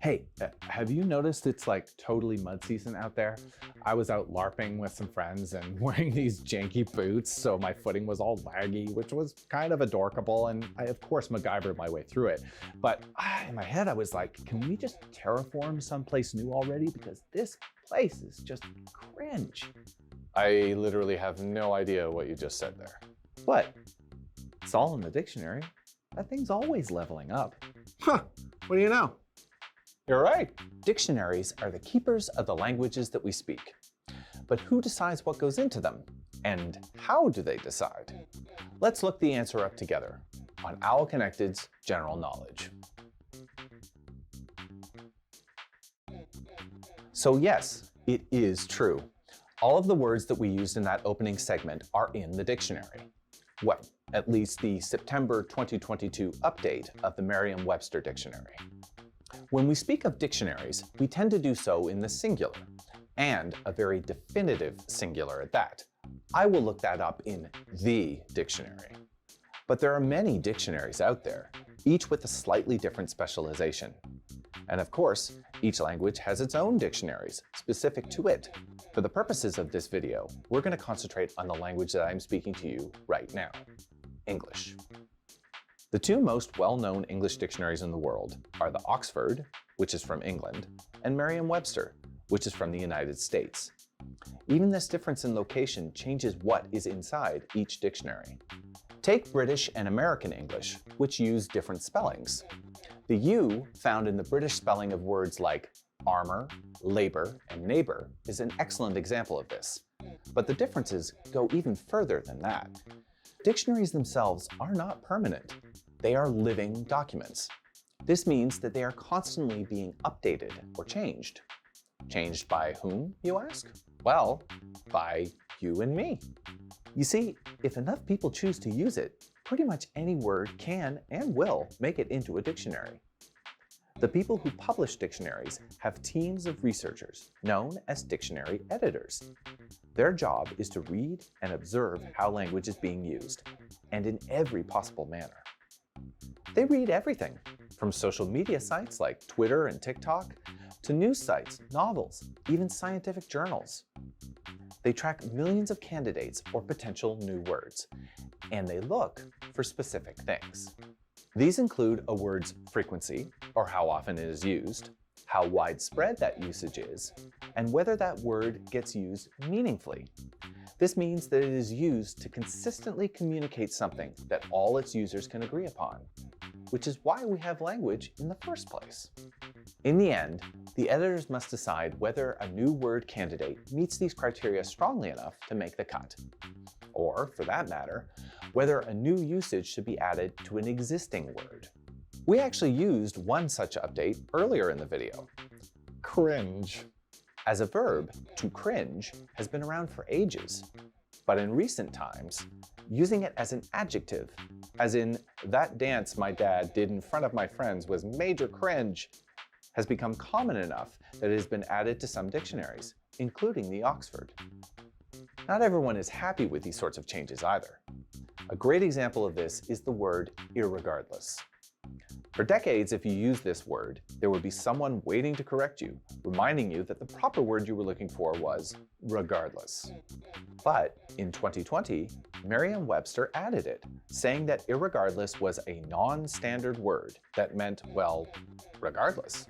Hey, have you noticed it's like totally mud season out there? I was out LARPing with some friends and wearing these janky boots, so my footing was all laggy, which was kind of adorkable, and I of course MacGyvered my way through it. But in my head I was like, can we just terraform someplace new already? Because this place is just cringe. I literally have no idea what you just said there. What? It's all in the dictionary. That thing's always leveling up. Huh, what do you know? You're right. Dictionaries are the keepers of the languages that we speak. But who decides what goes into them? And how do they decide? Let's look the answer up together on KnOWLedge's General Knowledge. So yes, it is true. All of the words that we used in that opening segment are in the dictionary. Well, at least the September 2022 update of the Merriam-Webster dictionary. When we speak of dictionaries, we tend to do so in the singular, and a very definitive singular at that. I will look that up in the dictionary. But there are many dictionaries out there, each with a slightly different specialization. And of course, each language has its own dictionaries, specific to it. For the purposes of this video, we're going to concentrate on the language that I'm speaking to you right now, English. The two most well-known English dictionaries in the world are the Oxford, which is from England, and Merriam-Webster, which is from the United States. Even this difference in location changes what is inside each dictionary. Take British and American English, which use different spellings. The U found in the British spelling of words like armor, labor, and neighbor is an excellent example of this. But the differences go even further than that. Dictionaries themselves are not permanent. They are living documents. This means that they are constantly being updated or changed. Changed by whom, you ask? Well, by you and me. You see, if enough people choose to use it, pretty much any word can and will make it into a dictionary. The people who publish dictionaries have teams of researchers known as dictionary editors. Their job is to read and observe how language is being used, and in every possible manner. They read everything, from social media sites like Twitter and TikTok, to news sites, novels, even scientific journals. They track millions of candidates or potential new words, and they look for specific things. These include a word's frequency, or how often it is used, how widespread that usage is, and whether that word gets used meaningfully. This means that it is used to consistently communicate something that all its users can agree upon, which is why we have language in the first place. In the end, the editors must decide whether a new word candidate meets these criteria strongly enough to make the cut. Or, for that matter, whether a new usage should be added to an existing word. We actually used one such update earlier in the video. Cringe. As a verb, to cringe has been around for ages. But in recent times, using it as an adjective, as in, that dance my dad did in front of my friends was major cringe, has become common enough that it has been added to some dictionaries, including the Oxford. Not everyone is happy with these sorts of changes either. A great example of this is the word irregardless. For decades, if you use this word, there would be someone waiting to correct you, reminding you that the proper word you were looking for was regardless. But in 2020, Merriam-Webster added it, saying that irregardless was a non-standard word that meant, well, regardless.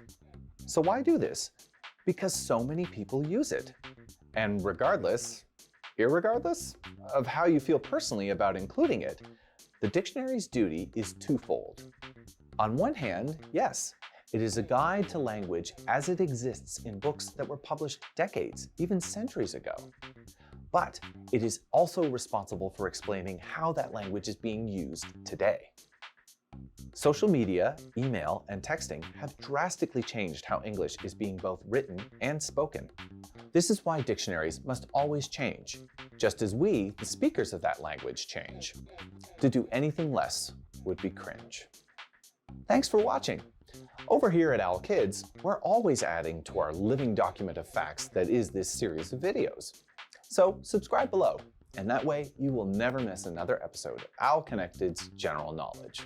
So why do this? Because so many people use it. And regardless, irregardless of how you feel personally about including it, the dictionary's duty is twofold. On one hand, yes, it is a guide to language as it exists in books that were published decades, even centuries ago. But it is also responsible for explaining how that language is being used today. Social media, email, and texting have drastically changed how English is being both written and spoken. This is why dictionaries must always change, just as we, the speakers of that language, change. To do anything less would be cringe. Thanks for watching. Over here at KnOWLedge, we're always adding to our living document of facts that is this series of videos. So subscribe below, and that way you will never miss another episode of KnOWLedge's General Knowledge.